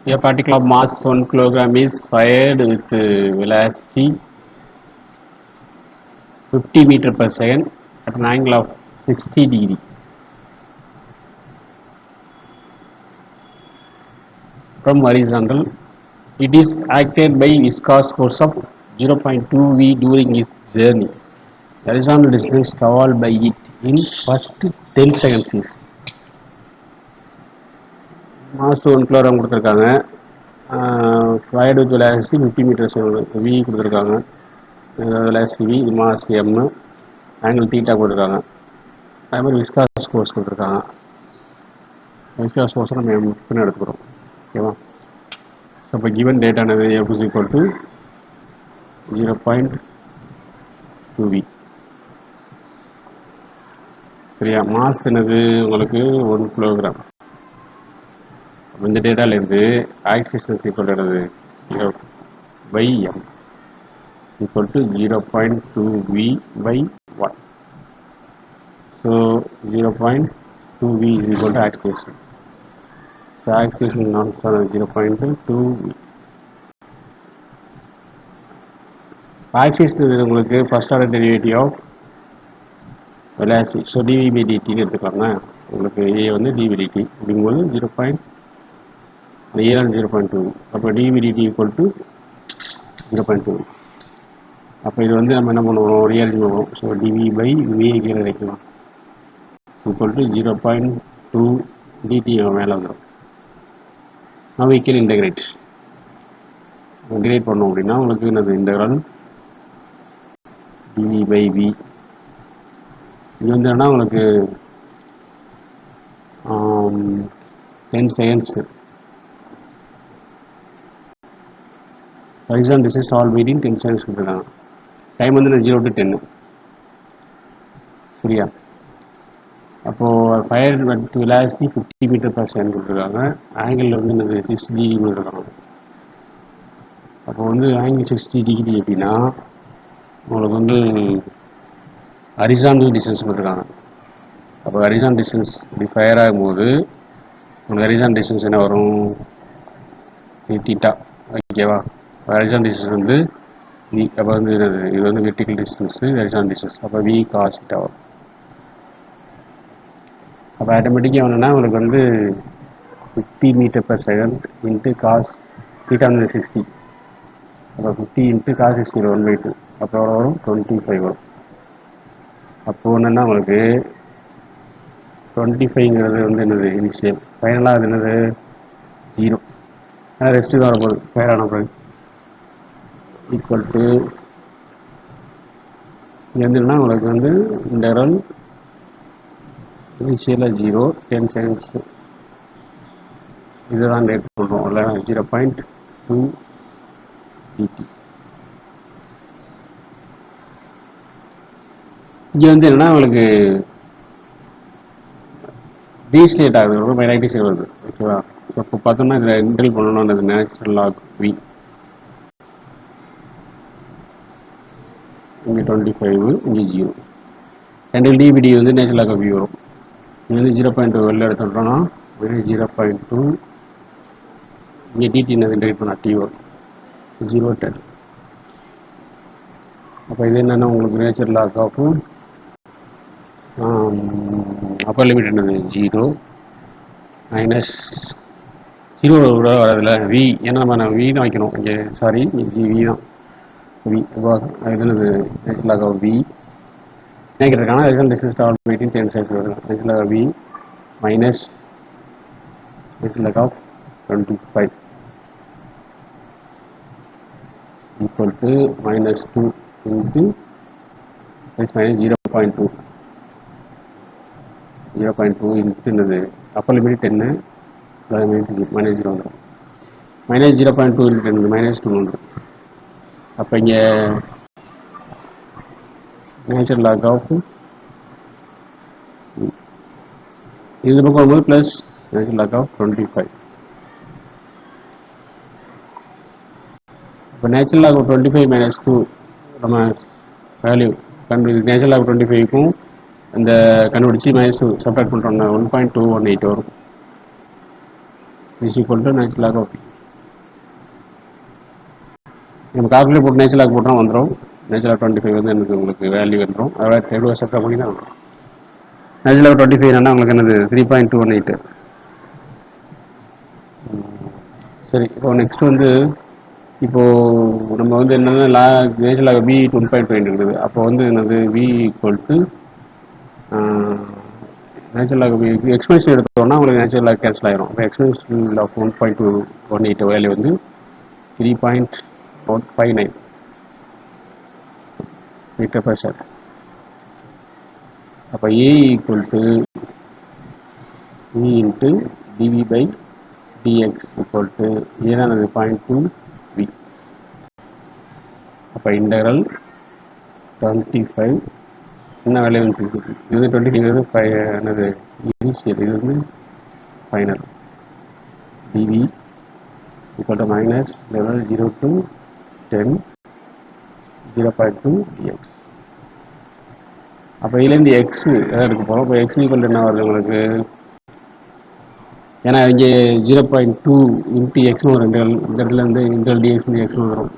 A particle of mass 1 kilogram is fired with velocity 50 meter per second at an angle of 60 degree. From horizontal, it is acted by viscous force of 0.2 V during its journey. The horizontal distance covered by it in first 10 seconds is mass 1 kilogram கொடுத்துருக்காங்க. Fired with velocity 50 meters V கொடுத்துருக்காங்க. velocity V, mass M, angle theta கொடுத்துருக்காங்க. அதே மாதிரி viscose force கொடுத்துருக்காங்க. Viscose ஃபோர்ஸை நம்ம எம்னு எடுத்துக்கிறோம். ஓகேவா? ஸோ இப்போ கிவன் டேட்டா என்னது F is equal to 0.2 V. சரியா? மாஸ் என்னது உங்களுக்கு 1 கிலோகிராம். இந்த டேட்டாலேருந்து ஆக்சிலரேஷன் ஈக்குவல் என்னது F by M equal to 0.2 V by 1. So 0.2 V is equal to acceleration. So acceleration is not 0.2 V. Acceleration is உங்களுக்கு first order derivative of velocity. So dv by dt எடுத்துக்கலாங்க. உங்களுக்கு a வந்து dv dt அப்படிங்கும்போது 0.2. அப்போ dv dt equal to 0.2. அப்போ இது வந்து நம்ம என்ன பண்ணுவோம், ரியலைஸ் பண்ணுவோம். ஸோ dv by v கீழே வைக்கலாம் equal to 0.2 dt மேலே வந்துடும். நம்ம we can integrate பண்ணோம் அப்படின்னா உங்களுக்கு என்னது இன்டெக்ரல் dv by v. இது வந்து என்ன உங்களுக்கு 10 seconds. horizontal distance all within 10 seconds கொடுத்துருக்காங்க. டைம் வந்து 0 to 10. சரியா? அப்போது fire velocity 50 metre per second கொடுத்துருக்காங்க. ஆங்கிள் வந்து என்னது 60 டிகிரி கொடுத்துருக்காங்க. அப்போ வந்து ஆங்கிள் 60 டிகிரி எப்படின்னா உங்களுக்கு வந்து ஹரிசாண்டல் டிஸ்டன்ஸ் கொடுத்துருக்காங்க. அப்போ ஹரிசாண்டல் டிஸ்டன்ஸ் இப்படி ஃபயர் ஆகும்போது உங்களுக்கு ஹரிசாண்டல் டிஸ்டன்ஸ் என்ன வரும், தீட்டா. ஓகேவா? ஹரிசாண்டல் டிஸ்டன்ஸ் வந்து வி. அப்போ வந்து என்னது இது வந்து வெர்டிக்கல் டிஸ்டன்ஸு, ஹரிசாண்டல் டிஸ்டன்ஸ். அப்போ வி காஸ் தீட்டா வரும். அப்போ ஆட்டோமேட்டிக்காக என்னென்னா உங்களுக்கு வந்து 50 metre per second into cos theta வந்து 60. அப்போ 50 இன்ட்டு காஸ் 60 1/2. அப்போ எவ்வளோ வரும், 25 வரும். அப்போது என்னென்னா உங்களுக்கு 25ங்கிறது வந்து என்னது இனிஷியல். ஃபைனலாக அது என்னது 0. ரெஸ்ட்டு தான் வரப்போகுது ஃபயர் ஆன பிறகு. ஈக்குவல் டு இது வந்து என்ன உங்களுக்கு வந்து இன்டெக்ரல் இனிஷியலாக 0 10 செகண்ட்ஸ் இதுதான் டேட் சொல்கிறோம். இல்லை 0.2 dt. இங்கே வந்து என்னன்னா உங்களுக்கு டீஸ்லேட் ஆகுது, ரொம்ப மைனாரிட்டி சைடு வருது. ஓகேவா? ஸோ இப்போ பார்த்தோம்னா இதில் இன்டெல் பண்ணணும் அந்த நேச்சுரல் லாக் வி. இங்கே 25, இங்கே 0. ரெண்டு டிபிடி வந்து நேச்சுரல் லாக் வி வரும். இது வந்து 0.2 வெளில எடுத்துட்டோம்னா 0.2. இங்கே டிடி என்ன இன்டெகிரேட் பண்ணால் டி வரும் 0.10. அப்போ இது என்னென்னா உங்களுக்கு நேச்சுரல் லாக் ஆஃபும் அப்பர் லிமிட் என்னது 0 மைனஸ் 0 கூட வரதில்ல வி. ஏன்னா நம்ம வி தான் வைக்கணும் இங்கே, சாரி வி தான் வி. இப்போ இது என்னது நேச்சுரல் லாக் ஆஃப் வி நினைக்கிறதுக்கான result distance travel waiting 10 seconds வரும். Natural log of V minus natural log of 25 equal to -2 into minus 0.2 into என்னது அப்பர் லிமிட் 10 மைனஸ் 0 வந்துடும். மைனஸ் 0.2 into 10 -2 வந்துடும். அப்போ இங்கே நேச்சுரல் லாக் ஆஃப் இது பக்கம் வரும்போது ப்ளஸ் நேச்சுரல் லாக் ஆஃப் 25. இப்போ நேச்சுரல் லாக் ஆஃப் 25 - 2 நம்ம வேல்யூ நேச்சுரல் லாக் 25க்கும் இந்த கண்டுபிடிச்சி -2 சப்ராக்ட் பண்ணுறோம்னா 1.218 வரும். Is equal to natural log of நம்ம கால்குலேட் போட்டு நேச்சுரல் லாக் போட்டால் வந்துடும். நேச்சுரல் லாக் 25 வந்து எனக்கு உங்களுக்கு வேல்யூ வந்துடும். அதோட எவ்வளோ செப்டா பண்ணி தான் வந்துடும். நேச்சுரல் லாக் 25 என்னன்னா உங்களுக்கு என்னது 3.218. சரி, இப்போ நெக்ஸ்ட் வந்து இப்போது நம்ம வந்து என்னென்னா நேச்சுரல் லாக் பி 1.5 இருக்குது. அப்போ வந்து என்னது V equal to natural log expansion எடுத்தோம்னா உங்களுக்கு நேச்சுரல் லாக் கேன்சல் ஆகிடும். இப்போ எக்ஸ்பென்ஷன் ஆஃப் 1.218 வேல்யூ வந்து 3.159 மீட்டர் பர் செகண்ட். அப்போ a equal to e into dv by dx equal to ஏதானது 0.2 வி. அப்போ இன்டகரல் 25 என்ன வேல்யூ வந்து இது 25 என்னது இனிஷியல், இது வந்து final. TV equal to minus level 0 to 10 0.2 dx. அப்போ இதுலேருந்து எக்ஸ் எதாவது எடுக்க போகிறோம். இப்போ எக்ஸ் ஈக்குவல் என்ன வருது உங்களுக்கு, ஏன்னா இங்கே 0.2 இன்ட்டு எக்ஸ்னு வரும். இந்த இடத்துல இருந்து இன்டல் டிஎக்ஸ் எக்ஸ்னு வரும்.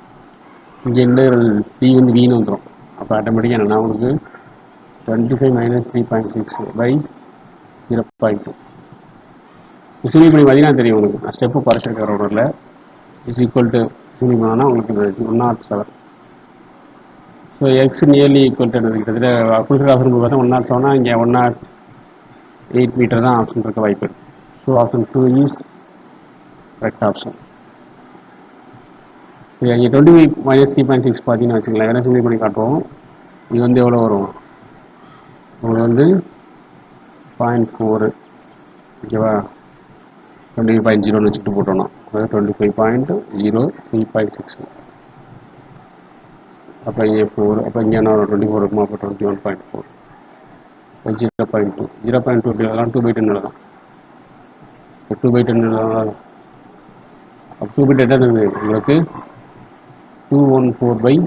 இங்கே இன்டகரல் டி வந்து வின்னு வந்துடும். அப்போ ஆட்டோமேட்டிக்காக என்னென்னா உங்களுக்கு 25 மைனஸ் 3.6 பை 0.2. சிமிலி பண்ணி பார்த்தீங்கன்னா தெரியும் உங்களுக்கு. நான் ஸ்டெப்பு குறைச்சிருக்கிற ஒன்றில் இஸ் ஈக்குவல் டு சிமிலி பண்ணோன்னா உங்களுக்கு 107. So X nearly equal to கிட்டத்தட்ட கொடுக்குற ஆப்ஷன் பார்த்தா 107. இங்கே 108 மீட்டர் தான் ஆப்ஷன் இருக்க வாய்ப்பு இருக்குது. So option 2 is correct option. சரி, இங்கே 25 மைனஸ் 3.6 பார்த்தீங்கன்னு வச்சுக்கலாம். வேறு சிமிலி பண்ணி காட்டுவோம். இது வந்து எவ்வளோ வரும் உங்களுக்கு வந்து 0.4, ஓகேவா. 25.0 வச்சுட்டு போட்டோம்னா அதாவது 25.0 அப்போ இங்கே 4. அப்போ இங்கே என்ன வரும் 24 இருக்குமா. அப்போ 21.4 0.2 0.2 எழுதலாம். 2/10 எழுதலாம். 2/10 எழுதலாம். 2/10 என்னது உங்களுக்கு 214/10